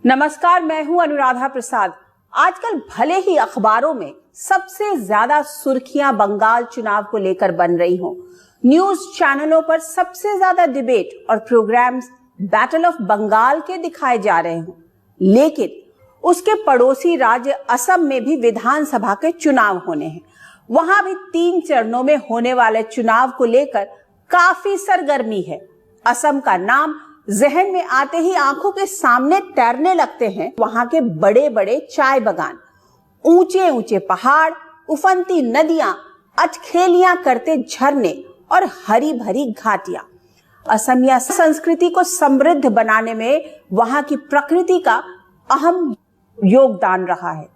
नमस्कार, मैं हूं अनुराधा प्रसाद। आजकल भले ही अखबारों में सबसे ज्यादा सुर्खियां बंगाल चुनाव को लेकर बन रही हों, न्यूज चैनलों पर सबसे ज्यादा डिबेट और प्रोग्राम्स बैटल ऑफ बंगाल के दिखाए जा रहे हों, लेकिन उसके पड़ोसी राज्य असम में भी विधानसभा के चुनाव होने हैं। वहां भी 3 चरणों में होने वाले चुनाव को लेकर काफी सरगर्मी है। असम का नाम जहन में आते ही आंखों के सामने तैरने लगते हैं वहां के बड़े बड़े चाय बागान, ऊंचे ऊंचे पहाड़, उफनती नदियां, अटखेलियां करते झरने और हरी भरी घाटियां। असमिया संस्कृति को समृद्ध बनाने में वहां की प्रकृति का अहम योगदान रहा है।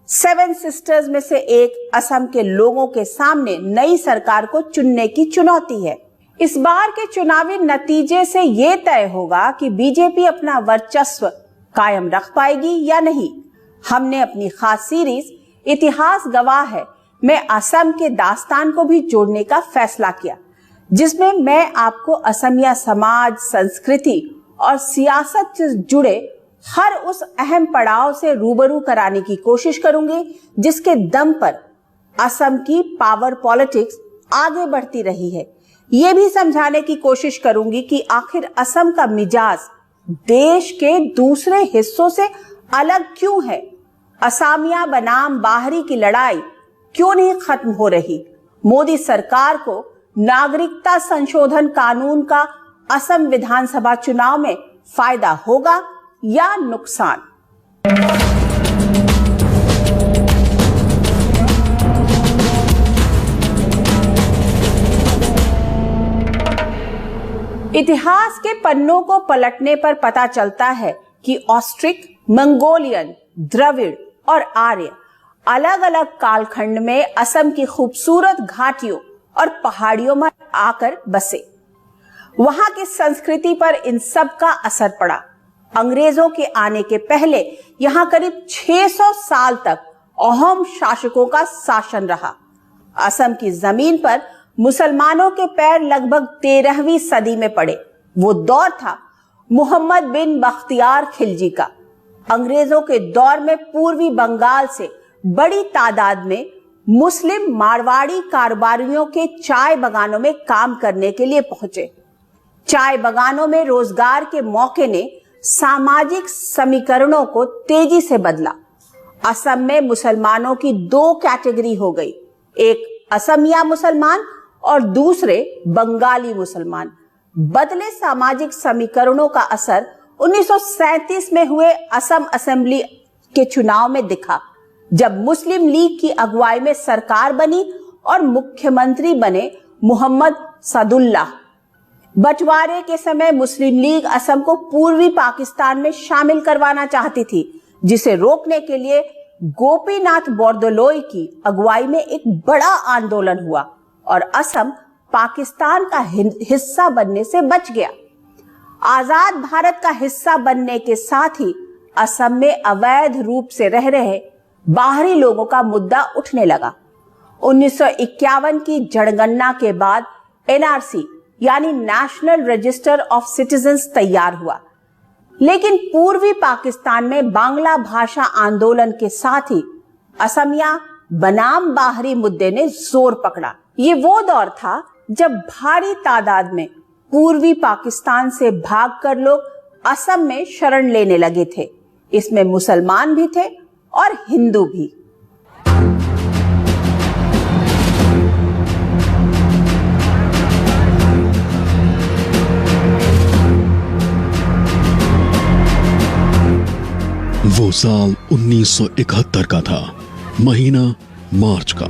7 सिस्टर्स में से एक असम के लोगों के सामने नई सरकार को चुनने की चुनौती है। इस बार के चुनावी नतीजे से यह तय होगा कि बीजेपी अपना वर्चस्व कायम रख पाएगी या नहीं। हमने अपनी खास सीरीज इतिहास गवाह है में असम के दास्तान को भी जोड़ने का फैसला किया, जिसमें मैं आपको असमिया समाज, संस्कृति और सियासत से जुड़े हर उस अहम पड़ाव से रूबरू कराने की कोशिश करूंगी जिसके दम पर असम की पावर पॉलिटिक्स आगे बढ़ती रही है। ये भी समझाने की कोशिश करूंगी कि आखिर असम का मिजाज देश के दूसरे हिस्सों से अलग क्यों है। असमिया बनाम बाहरी की लड़ाई क्यों नहीं खत्म हो रही। मोदी सरकार को नागरिकता संशोधन कानून का असम विधानसभा चुनाव में फायदा होगा या नुकसान। इतिहास के पन्नों को पलटने पर पता चलता है कि ऑस्ट्रिक, मंगोलियन, द्रविड़ और आर्य अलग अलग कालखंड में असम की खूबसूरत घाटियों और पहाड़ियों में आकर बसे। वहां की संस्कृति पर इन सब का असर पड़ा। अंग्रेजों के आने के पहले यहां करीब 600 साल तक अहोम शासकों का शासन रहा। असम की जमीन पर मुसलमानों के पैर लगभग 13वीं सदी में पड़े। वो दौर था मोहम्मद बिन बख्तियार खिलजी का। अंग्रेजों के दौर में पूर्वी बंगाल से बड़ी तादाद में मुस्लिम मारवाड़ी कारोबारियों के चाय बागानों में काम करने के लिए पहुंचे। चाय बागानों में रोजगार के मौके ने सामाजिक समीकरणों को तेजी से बदला। असम में मुसलमानों की 2 कैटेगरी हो गई, एक असमिया मुसलमान और दूसरे बंगाली मुसलमान। बदले सामाजिक समीकरणों का असर 1937 में हुए असम असेंबली के चुनाव में दिखा, जब मुस्लिम लीग की अगुवाई में सरकार बनी और मुख्यमंत्री बने मोहम्मद सादुल्लाह। बंटवारे के समय मुस्लिम लीग असम को पूर्वी पाकिस्तान में शामिल करवाना चाहती थी, जिसे रोकने के लिए गोपीनाथ बोरदोलोई की अगुवाई में एक बड़ा आंदोलन हुआ और असम पाकिस्तान का हिस्सा बनने से बच गया। आजाद भारत का हिस्सा बनने के साथ ही असम में अवैध रूप से रह रहे बाहरी लोगों का मुद्दा उठने लगा। 1951 की जनगणना के बाद एनआरसी यानी नेशनल रजिस्टर ऑफ सिटीजन्स तैयार हुआ, लेकिन पूर्वी पाकिस्तान में बांग्ला भाषा आंदोलन के साथ ही असमिया बनाम बाहरी मुद्दे ने जोर पकड़ा। ये वो दौर था जब भारी तादाद में पूर्वी पाकिस्तान से भागकर लोग असम में शरण लेने लगे थे। इसमें मुसलमान भी थे और हिंदू भी। वो साल 1971 का था, महीना मार्च का।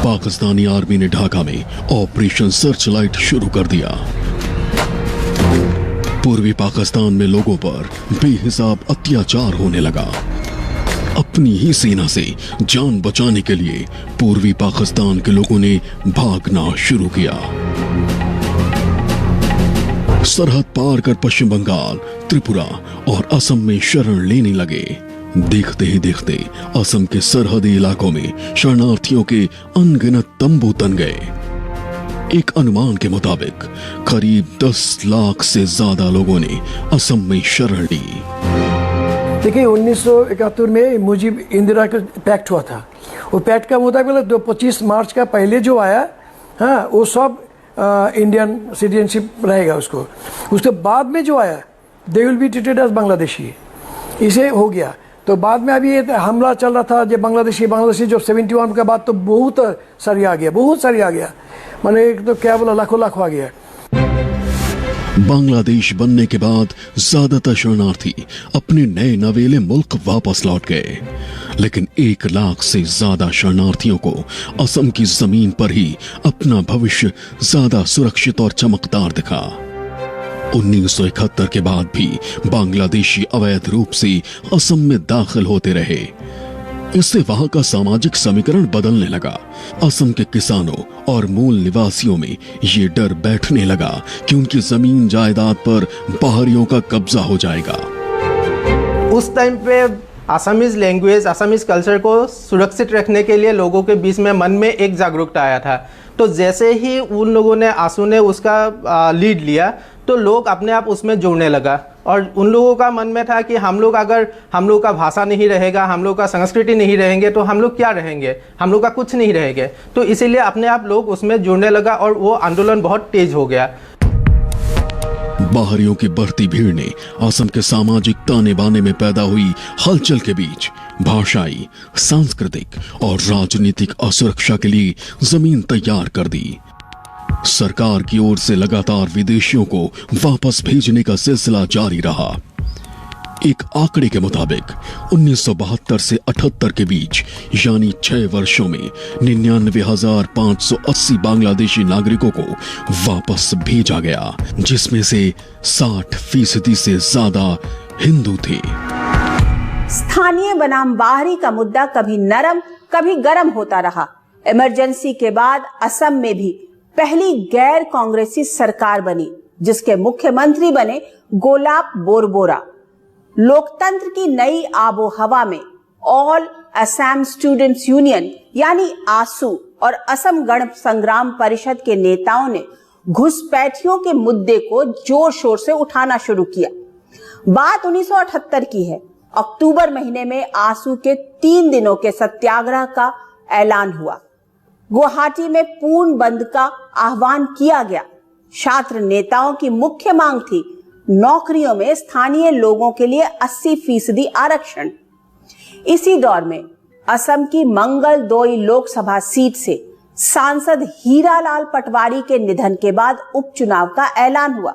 पाकिस्तानी आर्मी ने ढाका में ऑपरेशन सर्चलाइट शुरू कर दिया। पूर्वी पाकिस्तान में लोगों पर बेहिसाब अत्याचार होने लगा। अपनी ही सेना से जान बचाने के लिए पूर्वी पाकिस्तान के लोगों ने भागना शुरू किया। सरहद पार कर पश्चिम बंगाल, त्रिपुरा और असम में शरण लेने लगे। देखते ही देखते असम के सरहदी इलाकों में शरणार्थियों के अनगिनत तंबू तन गए। एक अनुमान के मुताबिक करीब 10 लाख से ज्यादा लोगों ने असम में शरण ली। देखिए 1971 में मुजिब इंदिरा का पैक्ट हुआ था। वो पैक्ट का मुताबिक 25 मार्च का पहले जो आया, हाँ, वो सब इंडियन सिटीजनशिप रहेगा उसको। उसके बाद में जो आया they will be treated as Bangladeshi, इसे हो गया। तो बाद में अभी ये हमला चल रहा था जब बांग्लादेशी जब 71 के बाद तो बहुत सारी आ गया, माने एक तो क्या बोला लाखों आ गया। बांग्लादेश बनने के बाद ज्यादातर शरणार्थी अपने नए नवेले मुल्क वापस लौट गए, लेकिन 1 लाख से ज्यादा शरणार्थियों को असम की जमीन पर ही अपना भविष्य ज्यादा सुरक्षित और चमकदार दिखा। 1971 के बाद भी बांग्लादेशी अवैध रूप से असम में दाखिल होते रहे। इससे वहां का सामाजिक समीकरण बदलने लगा। असम के किसानों और मूल निवासियों में ये डर बैठने लगा कि उनकी जमीन जायदाद पर बाहरियों का कब्जा हो जाएगा। उस टाइम पे असमीज लैंग्वेज, असमीज कल्चर को सुरक्षित रखने के लिए लोगों के बीच में मन में एक जागरूकता आया था। तो जैसे ही उन लोगों ने, आसू ने उसका लीड लिया, तो लोग अपने आप उसमें जुड़ने लगा। और उन लोगों का मन में था कि हम लोग, अगर हम लोग का भाषा नहीं रहेगा, हम लोग का संस्कृति नहीं रहेंगे, तो हम लोग क्या रहेंगे, हम लोग का कुछ नहीं रहेंगे। तो इसीलिए अपने आप लोग उसमें जुड़ने लगा और वो आंदोलन बहुत तेज हो गया। बाहरियों की बढ़ती भीड़ ने असम के सामाजिक ताने बाने में पैदा हुई हलचल के बीच भाषाई, सांस्कृतिक और राजनीतिक असुरक्षा के लिए जमीन तैयार कर दी। सरकार की ओर से लगातार विदेशियों को वापस भेजने का सिलसिला जारी रहा। एक आंकड़े के मुताबिक 1972 से 78 के बीच यानी 6 वर्षों में 99,580 बांग्लादेशी नागरिकों को वापस भेजा गया, जिसमें से 60% से ज्यादा हिंदू थे। स्थानीय बनाम बाहरी का मुद्दा कभी नरम कभी गरम होता रहा। इमरजेंसी के बाद असम में भी पहली गैर कांग्रेसी सरकार बनी, जिसके मुख्यमंत्री बने गोलाब बोरबोरा। लोकतंत्र की नई आबो हवा में ऑल असम स्टूडेंट्स यूनियन यानी आसू और असम गण संग्राम परिषद के नेताओं ने घुसपैठियों के मुद्दे को जोर शोर से उठाना शुरू किया। बात 1978 की है। अक्टूबर महीने में आसू के 3 दिनों के सत्याग्रह का ऐलान हुआ। गुवाहाटी में पूर्ण बंद का आह्वान किया गया। छात्र नेताओं की मुख्य मांग थी नौकरियों में स्थानीय लोगों के लिए 80% आरक्षण। इसी दौर में असम की मंगलदोई लोकसभा सीट से सांसद हीरालाल पटवारी के निधन के बाद उपचुनाव का ऐलान हुआ।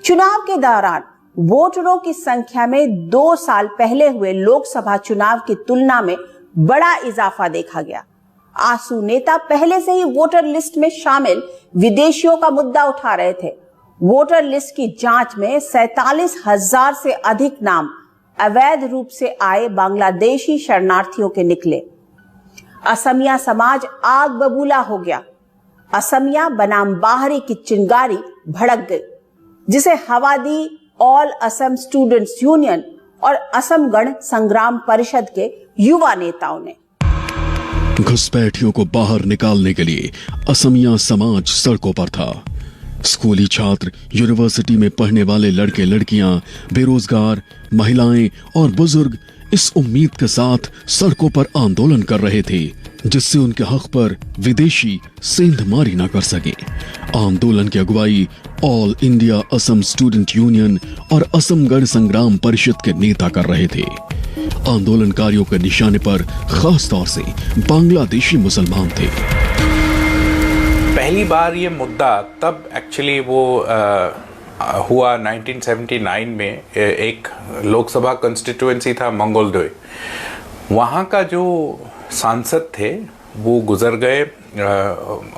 चुनाव के दौरान वोटरों की संख्या में 2 साल पहले हुए लोकसभा चुनाव की तुलना में बड़ा इजाफा देखा गया। आसू नेता पहले से ही वोटर लिस्ट में शामिल विदेशियों का मुद्दा उठा रहे थे। वोटर लिस्ट की जांच में 47,000 से अधिक नाम अवैध रूप से आए बांग्लादेशी शरणार्थियों के निकले। असमिया समाज आग बबूला हो गया। असमिया बनाम बाहरी की चिंगारी भड़क गई, जिसे हवा the all Assam students union और असम गण संग्राम परिषद के युवा नेताओं ने। घुसपैठियों को बाहर निकालने के लिए असमिया समाज सड़कों पर था। स्कूली छात्र, यूनिवर्सिटी में पढ़ने वाले लड़के लड़कियां, बेरोजगार, महिलाएं और बुजुर्ग इस उम्मीद के साथ सड़कों पर आंदोलन कर रहे थे जिससे उनके हक पर विदेशी सेंधमारी न कर सके। आंदोलन की अगुवाई all India Assam student union और असम गण संग्राम परिषद के नेता कर रहे थे। आंदोलनकारियों के निशाने पर खास तौर से बांग्लादेशी मुसलमान थे। पहली बार ये मुद्दा तब एक्चुअली वो हुआ 1979 में। एक लोकसभा कंस्टिट्यूएंसी था मंगोलदोई, वहाँ का जो सांसद थे वो गुजर गए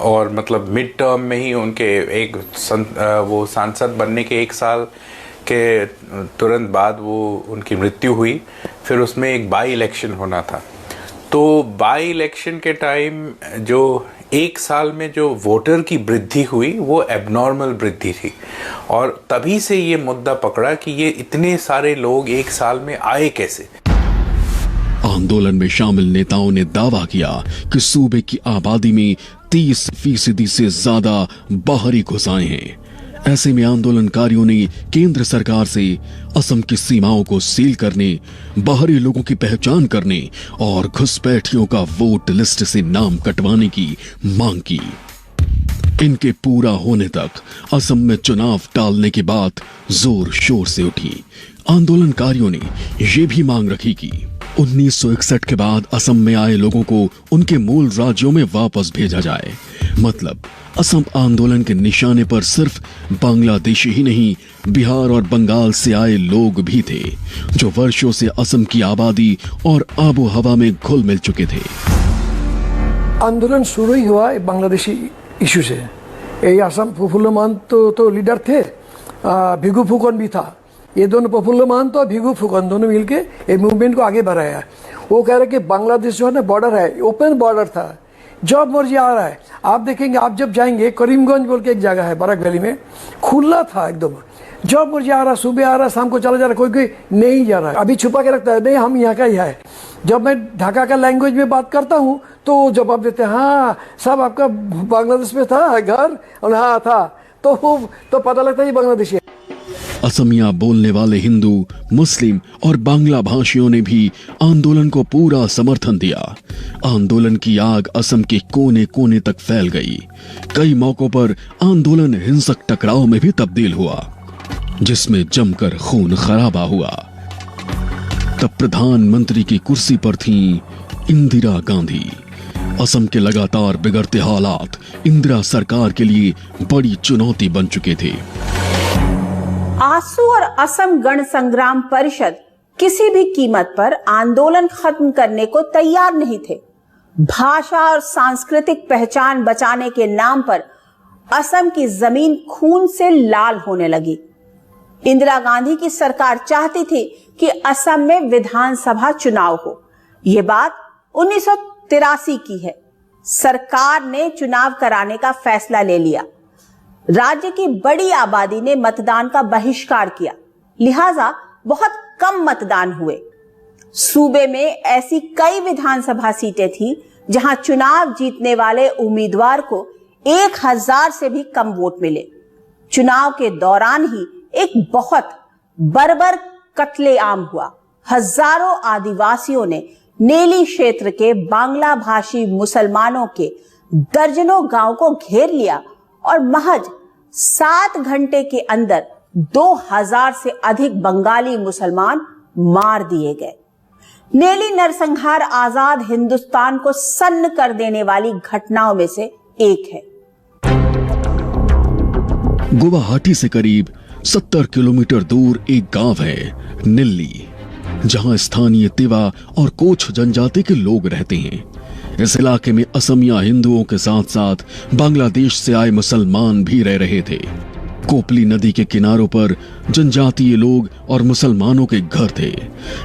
और मतलब मिड टर्म में ही उनके वो सांसद बनने के 1 साल के तुरंत बाद वो उनकी मृत्यु हुई। फिर उसमें एक बाई इलेक्शन होना था। तो बाई इलेक्शन के टाइम जो 1 साल में जो वोटर की वृद्धि हुई वो एबनॉर्मल वृद्धि थी और तभी से ये मुद्दा पकड़ा कि ये इतने सारे लोग 1 साल में आए कैसे। आंदोलन में शामिल नेताओं ने दावा किया कि सूबे की आबादी में 30% से ज्यादा बाहरी घुसाए हैं। ऐसे में आंदोलनकारियों ने केंद्र सरकार से असम की सीमाओं को सील करने, बाहरी लोगों की पहचान करने और घुसपैठियों का वोट लिस्ट से नाम कटवाने की मांग की। इनके पूरा होने तक असम में चुनाव टालने की बात जोर शोर से उठी। आंदोलनकारियों ने यह भी मांग रखी कि 1961 के बाद असम में आए लोगों को उनके मूल राज्यों में वापस भेजा जाए। मतलब असम आंदोलन के निशाने पर सिर्फ बांग्लादेशी ही नहीं, बिहार और बंगाल से आए लोग भी थे, जो वर्षों से असम की आबादी और आबो हवा में घुल मिल चुके थे। आंदोलन शुरू ही हुआ बांग्लादेशी इशू से। ये असम प्रफुल्ल महंतो तो लीडर थे, भिगु फुकन भी था। ये दोनों प्रफुल्ल महंतो और भिगु फुकन दोनों मिलके ये मूवमेंट को आगे बढ़ाया। वो कह रहे कि बांग्लादेश जो है ना बॉर्डर है, ओपन बॉर्डर था, जब मर्जी आ रहा है। आप देखेंगे, आप जब जाएंगे करीमगंज बोल के एक जगह है बराक वैली में, खुला था एकदम, जब मर्जी आ रहा, सुबह आ रहा, शाम को चला जा रहा, कोई नहीं जा रहा है। अभी छुपा के रखता है, नहीं हम यहाँ का ही है। जब मैं ढाका का लैंग्वेज में बात करता हूँ तो जवाब देते हैं, हाँ साहब आपका बांग्लादेश में था घर, और हाँ था, तो पता लगता है बांग्लादेशी है। असमिया बोलने वाले हिंदू, मुस्लिम और बांग्ला भाषियों ने भी आंदोलन को पूरा समर्थन दिया। आंदोलन की आग असम के कोने कोने तक फैल गई। कई मौकों पर आंदोलन हिंसक टकराव में भी तब्दील हुआ, जिसमें जमकर खून खराबा हुआ। तब प्रधानमंत्री की कुर्सी पर थीं इंदिरा गांधी। असम के लगातार बिगड़ते हालात इंदिरा सरकार के लिए बड़ी चुनौती बन चुके थे। आसू और असम गण संग्राम परिषद किसी भी कीमत पर आंदोलन खत्म करने को तैयार नहीं थे। भाषा और सांस्कृतिक पहचान बचाने के नाम पर असम की जमीन खून से लाल होने लगी। इंदिरा गांधी की सरकार चाहती थी कि असम में विधानसभा चुनाव हो। यह बात 1983 की है। सरकार ने चुनाव कराने का फैसला ले लिया। राज्य की बड़ी आबादी ने मतदान का बहिष्कार किया, लिहाजा बहुत कम मतदान हुए। सूबे में ऐसी कई विधानसभा सीटें थी जहां चुनाव जीतने वाले उम्मीदवार को 1000 से भी कम वोट मिले। चुनाव के दौरान ही एक बहुत बर्बर कत्लेआम हुआ। हजारों आदिवासियों ने नेली क्षेत्र के बांग्ला भाषी मुसलमानों के दर्जनों गांव को घेर लिया और महज 7 घंटे के अंदर 2000 से अधिक बंगाली मुसलमान मार दिए गए। नेली नरसंहार आजाद हिंदुस्तान को सन्न कर देने वाली घटनाओं में से एक है। गुवाहाटी से करीब 70 किलोमीटर दूर एक गांव है निल्ली, जहां स्थानीय तिवा और कोच जनजाति के लोग रहते हैं। इस इलाके में असमिया हिंदुओं के साथ साथ बांग्लादेश से आए मुसलमान भी रह रहे थे। कोपली नदी के किनारों पर जनजातीय लोग और मुसलमानों के घर थे।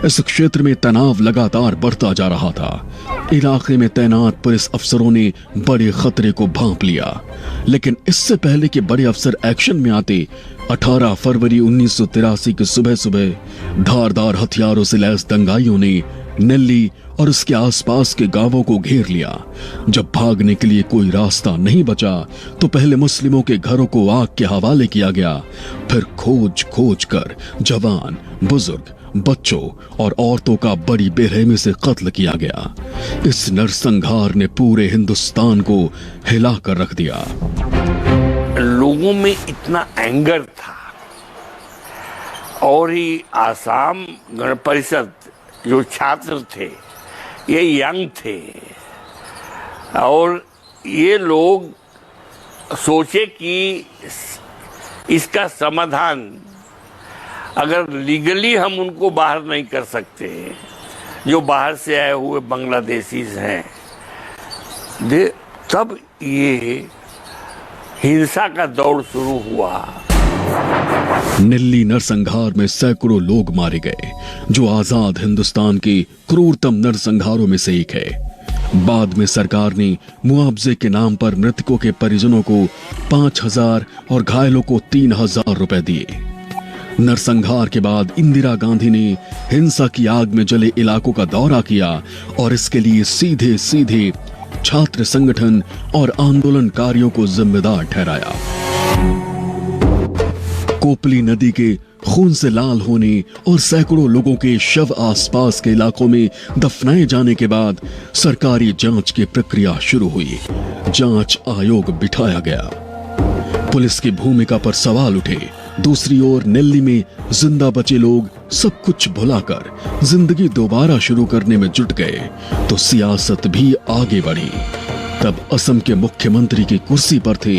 इस क्षेत्र में तनाव लगातार बढ़ता जा रहा था। इलाके में तैनात पुलिस अफसरों ने बड़े खतरे को भांप लिया, लेकिन इससे पहले कि बड़े अफसर एक्शन में आते, 18 फरवरी 1983 की सुबह सुबह धारदार हथियारों से लैस दंगाइयों ने नेल्ली और उसके आसपास के गांवों को घेर लिया। जब भागने के लिए कोई रास्ता नहीं बचा तो पहले मुस्लिमों के घरों को आग के हवाले किया गया, फिर खोज खोज कर जवान, बुजुर्ग, बच्चों और औरतों का बड़ी बेरहमी से कत्ल किया गया। इस नरसंहार ने पूरे हिंदुस्तान को हिला कर रख दिया। लोगों में इतना एंगर था और ही आसाम गण परिषद जो छात्र थे, ये यंग थे और ये लोग सोचे कि इसका समाधान अगर लीगली हम उनको बाहर नहीं कर सकते, जो बाहर से आए हुए बांग्लादेशीज हैं, तब ये हिंसा का दौर शुरू हुआ। निल्ली नरसंहार में सैकड़ों लोग मारे गए, जो आजाद हिंदुस्तान के क्रूरतम नरसंहारों में से एक है। बाद में सरकार ने मुआवजे के नाम पर मृतकों के परिजनों को 5000 और घायलों को 3000 रुपए दिए। नरसंहार के बाद इंदिरा गांधी ने हिंसा की आग में जले इलाकों का दौरा किया और इसके लिए सीधे सीधे छात्र संगठन और आंदोलनकारियों को जिम्मेदार ठहराया। कोपली नदी के खून से लाल होने और सैकड़ों लोगों के शव आसपास के इलाकों में दफनाए जाने के बाद सरकारी जांच की प्रक्रिया शुरू हुई। जांच आयोग बिठाया गया। पुलिस की भूमिका पर सवाल उठे। दूसरी ओर नेल्ली में जिंदा बचे लोग सब कुछ भुलाकर जिंदगी दोबारा शुरू करने में जुट गए तो सियासत भी आगे बढ़ी। तब असम के मुख्यमंत्री की कुर्सी पर थे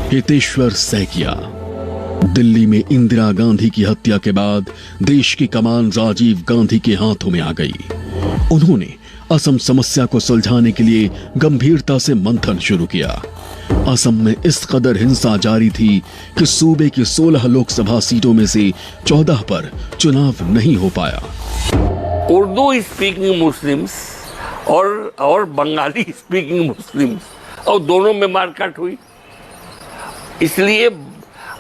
हितेश्वर सैकिया। दिल्ली में इंदिरा गांधी की हत्या के बाद देश की कमान राजीव गांधी के हाथों में आ गई। उन्होंने असम समस्या को सुलझाने के लिए गंभीरता से मंथन शुरू किया। असम में इस कदर हिंसा जारी थी कि सूबे की 16 लोकसभा सीटों में से 14 पर चुनाव नहीं हो पाया। उर्दू स्पीकिंग मुस्लिम्स और बंगाली स्पीकिंग मुस्लिम्स और दोनों में मारकाट हुई। इसलिए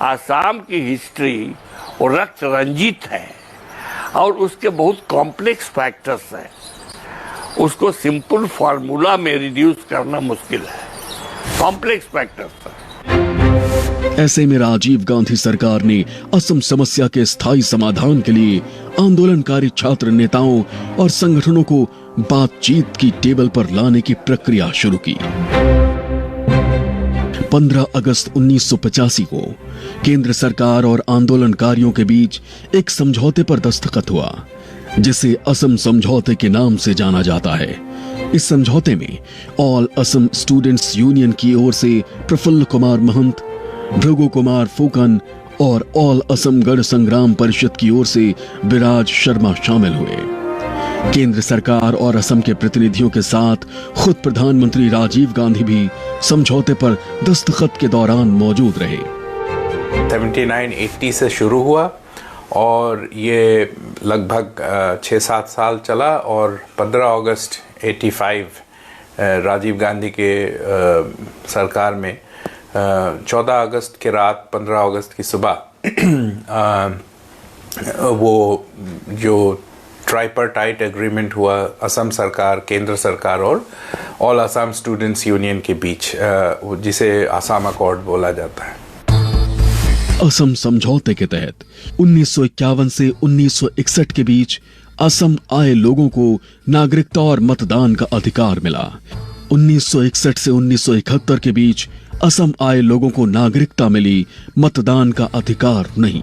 आसाम की हिस्ट्री और रक्त रंजित है और उसके बहुत कॉम्प्लेक्स फैक्टर्स हैं। उसको सिंपल फार्मूला में रिड्यूस करना मुश्किल है। कॉम्प्लेक्स फैक्टर्स है। ऐसे में राजीव गांधी सरकार ने असम समस्या के स्थायी समाधान के लिए आंदोलनकारी छात्र नेताओं और संगठनों को बातचीत की टेबल पर लाने की प्रक्रिया शुरू की। 15 अगस्त 1985 को केंद्र सरकार और आंदोलनकारियों के बीच एक समझौते पर दस्तखत हुआ, जिसे असम समझौते के नाम से जाना जाता है। इस समझौते में ऑल असम स्टूडेंट्स यूनियन की ओर से प्रफुल्ल कुमार महंत, भृगु कुमार फुकन और ऑल असम गण संग्राम परिषद की ओर से विराज शर्मा शामिल हुए। केंद्र सरकार और असम के प्रतिनिधियों के साथ खुद प्रधानमंत्री राजीव गांधी भी समझौते पर दस्तखत के दौरान मौजूद रहे। 79-80 से शुरू हुआ और ये लगभग 6-7 साल चला और 15 अगस्त 85 राजीव गांधी के सरकार में 14 अगस्त की रात 15 अगस्त की सुबह वो जो ट्राइपार्टाइट एग्रीमेंट हुआ असम सरकार, केंद्र सरकार और ऑल असम स्टूडेंट्स यूनियन के बीच, जिसे असम अकॉर्ड बोला जाता है। असम समझौते के तहत 1951 से 1961 के बीच असम आए लोगों को नागरिकता और मतदान का अधिकार मिला। 1961 से 1971 के बीच असम आए लोगों को नागरिकता मिली, मतदान का अधिकार नहीं।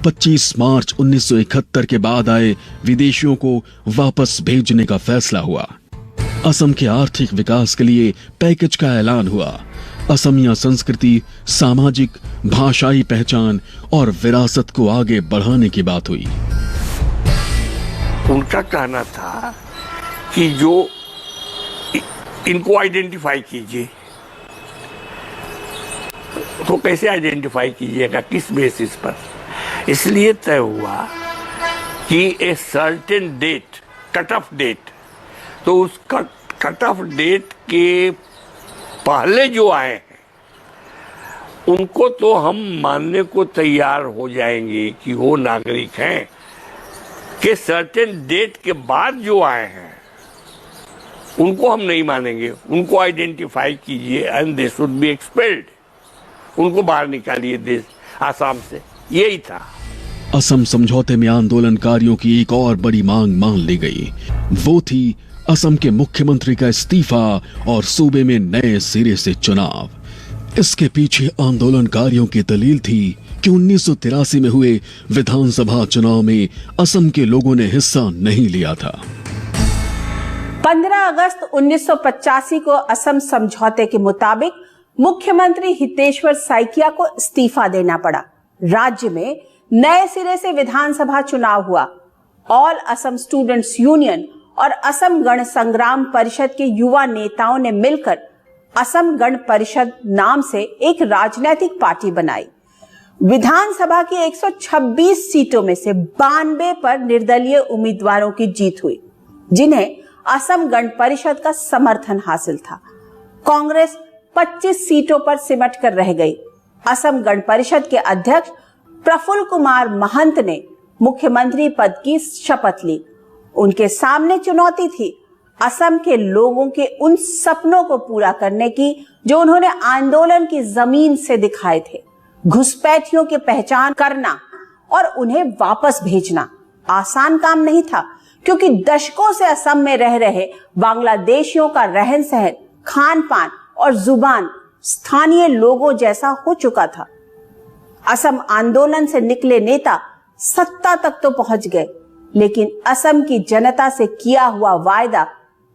25 मार्च 1971 के बाद आए विदेशियों को वापस भेजने का फैसला हुआ। असम के आर्थिक विकास के लिए पैकेज का ऐलान हुआ। असमिया संस्कृति, सामाजिक, भाषाई पहचान और विरासत को आगे बढ़ाने की बात हुई। उनका कहना था कि जो इनको आइडेंटिफाई कीजिए, तो कैसे आइडेंटिफाई कीजिएगा, किस बेसिस पर? इसलिए तय हुआ कि a certain date, cut off date, तो उस कट ऑफ डेट के पहले जो आए हैं उनको तो हम मानने को तैयार हो जाएंगे कि वो नागरिक हैं, कि सर्टेन डेट के बाद जो आए हैं उनको हम नहीं मानेंगे। उनको आइडेंटिफाई कीजिए and they should be expelled, उनको बाहर निकालिए देश, आसाम से। यही था। असम समझौते में आंदोलनकारियों की एक और बड़ी मांग मान ली गई। वो थी असम के मुख्यमंत्री का इस्तीफा और सूबे में नए सिरे से चुनाव। इसके पीछे आंदोलनकारियों की दलील थी कि 1983 में हुए विधानसभा चुनाव में असम के लोगों ने हिस्सा नहीं लिया था। 15 अगस्त 1985 को असम समझौते के मुताबिक मुख्यमंत्री हितेश्वर सैकिया को इस्तीफा देना पड़ा। राज्य में नए सिरे से विधानसभा चुनाव हुआ। ऑल असम स्टूडेंट्स यूनियन और असम गण संग्राम परिषद के युवा नेताओं ने मिलकर असम गण परिषद नाम से एक राजनीतिक पार्टी बनाई। विधानसभा की 126 सीटों में से 92 पर निर्दलीय उम्मीदवारों की जीत हुई, जिन्हें असम गण परिषद का समर्थन हासिल था। कांग्रेस 25 सीटों पर सिमट कर रह गई। असम गण परिषद के अध्यक्ष प्रफुल्ल कुमार महंत ने मुख्यमंत्री पद की शपथ ली। उनके सामने चुनौती थी असम के लोगों के उन सपनों को पूरा करने की जो उन्होंने आंदोलन की जमीन से दिखाए थे। घुसपैठियों की पहचान करना और उन्हें वापस भेजना आसान काम नहीं था, क्योंकि दशकों से असम में रह रहे बांग्लादेशियों का रहन सहन, खान पान और जुबान स्थानीय लोगों जैसा हो चुका था। असम आंदोलन से निकले नेता सत्ता तक तो पहुंच गए, लेकिन असम की जनता से किया हुआ वायदा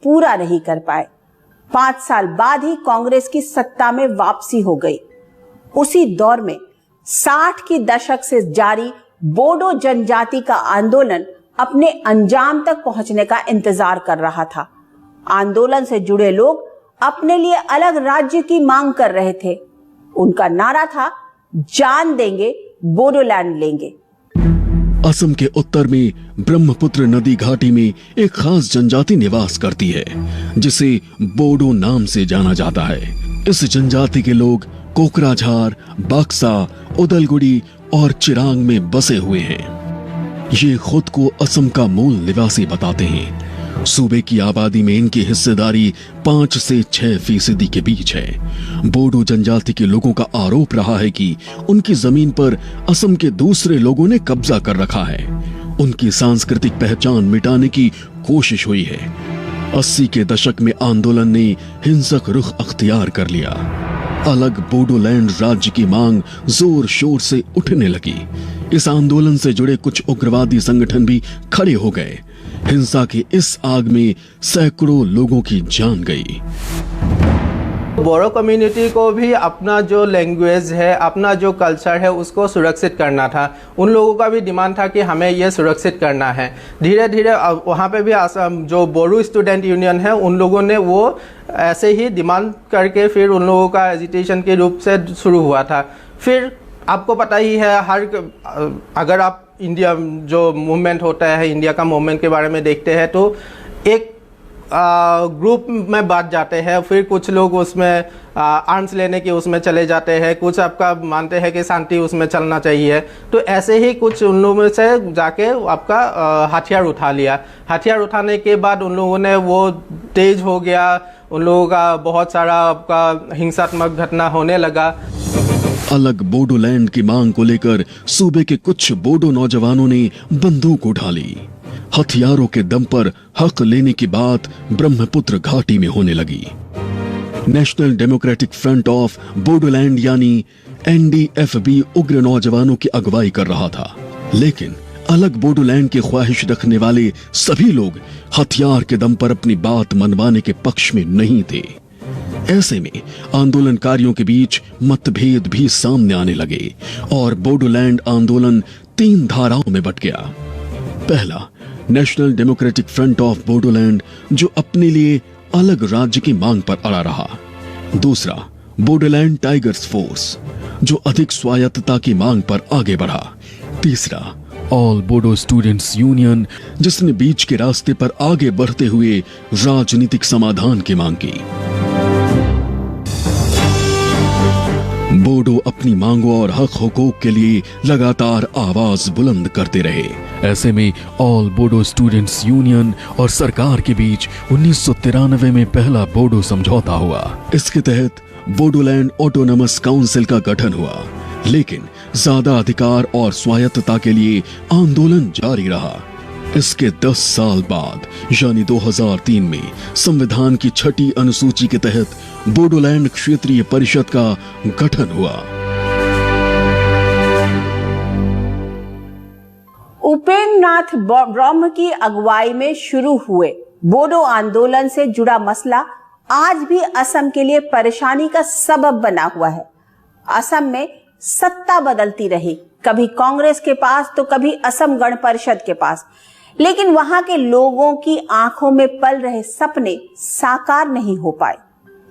पूरा नहीं कर पाए। 5 साल बाद ही कांग्रेस की सत्ता में वापसी हो गई। उसी दौर में 60 की दशक से जारी बोडो जनजाति का आंदोलन अपने अंजाम तक पहुंचने का इंतजार कर रहा था। आंदोलन से जुड़े लोग अपने लिए अलग राज्य की मांग कर रहे थे। उनका नारा था, जान देंगे बोडोलैंड लेंगे। असम के उत्तर में ब्रह्मपुत्र नदी घाटी में एक खास जनजाति निवास करती है, जिसे बोडो नाम से जाना जाता है। इस जनजाति के लोग कोकराझार, बक्सा, उदलगुड़ी और चिरांग में बसे हुए हैं। ये खुद को असम का मूल निवासी बताते हैं। सूबे की आबादी में इनकी हिस्सेदारी 5 से 6% के बीच है। बोडो जनजाति के लोगों का आरोप रहा है कि उनकी जमीन पर असम के दूसरे लोगों ने कब्जा कर रखा है। उनकी सांस्कृतिक पहचान मिटाने की कोशिश हुई है। 80 के दशक में आंदोलन ने हिंसक रुख अख्तियार कर लिया। अलग बोडोलैंड राज्य की मांग जोर शोर से उठने लगी। इस आंदोलन से जुड़े कुछ उग्रवादी संगठन भी खड़े हो गए। हिंसा की इस आग में सैकड़ों लोगों की जान गई। बोडो कम्युनिटी को भी अपना जो लैंग्वेज है, अपना जो कल्चर है, उसको सुरक्षित करना था। उन लोगों का भी डिमांड था कि हमें ये सुरक्षित करना है। धीरे धीरे वहाँ पे भी जो बोडो स्टूडेंट यूनियन है, उन लोगों ने वो ऐसे ही डिमांड करके फिर उन लोगों का एजिटेशन के रूप से शुरू हुआ था। फिर आपको पता ही है, अगर आप इंडिया जो मूवमेंट होता है, इंडिया का मूवमेंट के बारे में देखते हैं, तो एक ग्रुप में बांट जाते हैं। फिर कुछ लोग उसमें आर्म्स लेने की उसमें चले जाते हैं, कुछ आपका मानते हैं कि शांति उसमें चलना चाहिए। तो ऐसे ही कुछ उन लोगों से जाके आपका हथियार उठा लिया। हथियार उठाने के बाद उन लोगों ने वो तेज हो गया, उन लोगों का बहुत सारा आपका हिंसात्मक घटना होने लगा। अलग बोडोलैंड की मांग को लेकर सूबे के कुछ बोडो नौजवानों ने बंदूक उठा ली। हथियारों के दम पर हक लेने की बात ब्रह्मपुत्र घाटी में होने लगी। National democratic front of Bodoland यानी NDFB उग्र नौजवानों की अगुवाई कर रहा था, लेकिन अलग बोडोलैंड की ख्वाहिश रखने वाले सभी लोग हथियार के दम पर अपनी बात मनवाने के पक्ष में नहीं थे। ऐसे में आंदोलनकारियों के बीच मतभेद भी सामने आने लगे और बोडोलैंड आंदोलन 3 धाराओं में बंट गया। पहला, national democratic front of Bodoland, जो अपने लिए अलग राज्य की मांग पर अड़ा रहा। दूसरा, बोडोलैंड टाइगर्स फोर्स, जो अधिक स्वायत्तता की मांग पर आगे बढ़ा। तीसरा, ऑल बोडो स्टूडेंट्स यूनियन, जिसने बीच के रास्ते पर आगे बढ़ते हुए राजनीतिक समाधान की मांग की। बोडो अपनी मांगों और हक हुकूक के लिए लगातार आवाज बुलंद करते रहे। ऐसे में ऑल बोडो स्टूडेंट्स यूनियन और सरकार के बीच 1993 में पहला बोडो समझौता हुआ। इसके तहत बोडोलैंड ऑटोनमस काउंसिल का गठन हुआ, लेकिन ज्यादा अधिकार और स्वायत्तता के लिए आंदोलन जारी रहा। इसके 10 साल बाद यानी 2003 में संविधान की 6ठी अनुसूची के तहत बोडोलैंड क्षेत्रीय परिषद का गठन हुआ। उपेंद्र नाथ ब्रह्म की अगुवाई में शुरू हुए बोडो आंदोलन से जुड़ा मसला आज भी असम के लिए परेशानी का सबब बना हुआ है। असम में सत्ता बदलती रही, कभी कांग्रेस के पास तो कभी असम गण परिषद के पास, लेकिन वहां के लोगों की आंखों में पल रहे सपने साकार नहीं हो पाए।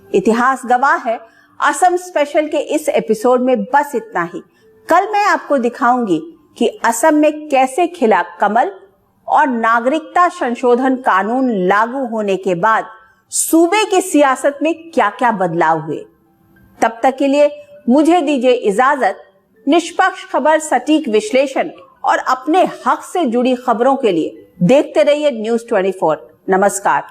इतिहास गवाह है। असम स्पेशल के इस एपिसोड में बस इतना ही। कल मैं आपको दिखाऊंगी कि असम में कैसे खिला कमल और नागरिकता संशोधन कानून लागू होने के बाद सूबे की सियासत में क्या क्या बदलाव हुए। तब तक के लिए मुझे दीजिए इजाजत। निष्पक्ष खबर, सटीक विश्लेषण और अपने हक से जुड़ी खबरों के लिए देखते रहिए न्यूज़ 24। नमस्कार।